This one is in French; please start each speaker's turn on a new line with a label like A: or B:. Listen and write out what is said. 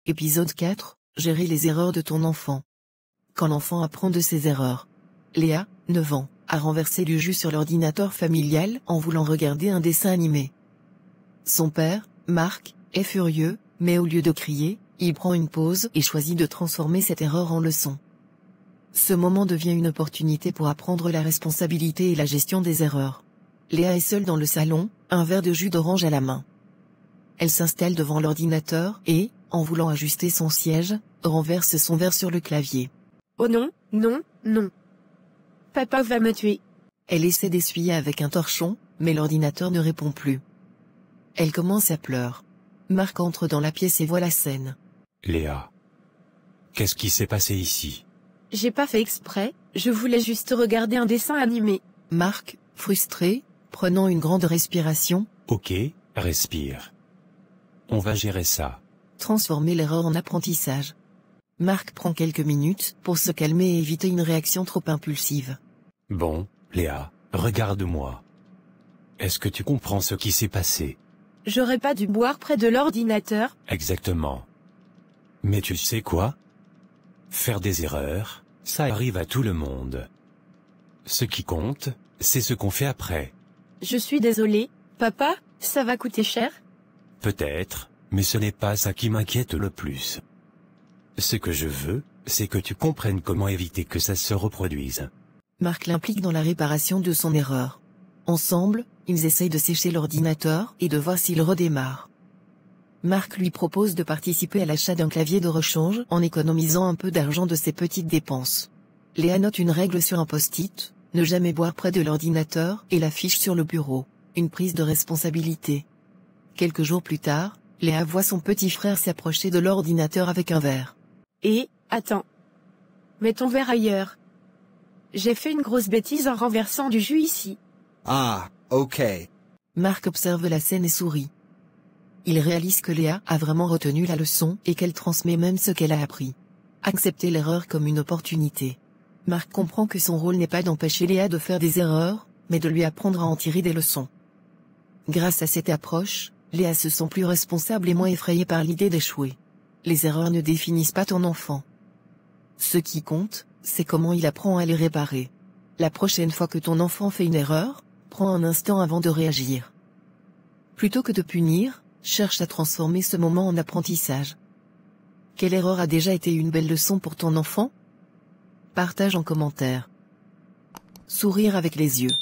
A: Épisode 4, gérer les erreurs de ton enfant. Quand l'enfant apprend de ses erreurs. Léa, 9 ans, a renversé du jus sur l'ordinateur familial en voulant regarder un dessin animé. Son père, Marc, est furieux, mais au lieu de crier, il prend une pause et choisit de transformer cette erreur en leçon. Ce moment devient une opportunité pour apprendre la responsabilité et la gestion des erreurs. Léa est seule dans le salon, un verre de jus d'orange à la main. Elle s'installe devant l'ordinateur et, en voulant ajuster son siège, renverse son verre sur le clavier.
B: Oh non, non, non. Papa va me tuer.
A: Elle essaie d'essuyer avec un torchon, mais l'ordinateur ne répond plus. Elle commence à pleurer. Marc entre dans la pièce et voit la scène.
C: Léa. Qu'est-ce qui s'est passé ici?
B: J'ai pas fait exprès, je voulais juste regarder un dessin animé.
A: Marc, frustré, prenant une grande respiration.
C: Ok, respire. On va gérer ça.
A: Transformer l'erreur en apprentissage. Marc prend quelques minutes pour se calmer et éviter une réaction trop impulsive.
C: Bon, Léa, regarde-moi. Est-ce que tu comprends ce qui s'est passé?
B: J'aurais pas dû boire près de l'ordinateur.
C: Exactement. Mais tu sais quoi? Faire des erreurs, ça arrive à tout le monde. Ce qui compte, c'est ce qu'on fait après.
B: Je suis désolée, papa, ça va coûter cher?
C: Peut-être, mais ce n'est pas ça qui m'inquiète le plus. Ce que je veux, c'est que tu comprennes comment éviter que ça se reproduise.
A: Marc l'implique dans la réparation de son erreur. Ensemble, ils essayent de sécher l'ordinateur et de voir s'il redémarre. Marc lui propose de participer à l'achat d'un clavier de rechange en économisant un peu d'argent de ses petites dépenses. Léa note une règle sur un post-it, ne jamais boire près de l'ordinateur et l'affiche sur le bureau, une prise de responsabilité. Quelques jours plus tard, Léa voit son petit frère s'approcher de l'ordinateur avec un verre.
B: Attends. Mets ton verre ailleurs. J'ai fait une grosse bêtise en renversant du jus ici.
D: Ah, ok.
A: Marc observe la scène et sourit. Il réalise que Léa a vraiment retenu la leçon et qu'elle transmet même ce qu'elle a appris. Accepter l'erreur comme une opportunité. Marc comprend que son rôle n'est pas d'empêcher Léa de faire des erreurs, mais de lui apprendre à en tirer des leçons. Grâce à cette approche, Léa se sent plus responsable et moins effrayée par l'idée d'échouer. Les erreurs ne définissent pas ton enfant. Ce qui compte, c'est comment il apprend à les réparer. La prochaine fois que ton enfant fait une erreur, prends un instant avant de réagir. Plutôt que de punir, cherche à transformer ce moment en apprentissage. Quelle erreur a déjà été une belle leçon pour ton enfant? Partage en commentaire. Sourire avec les yeux.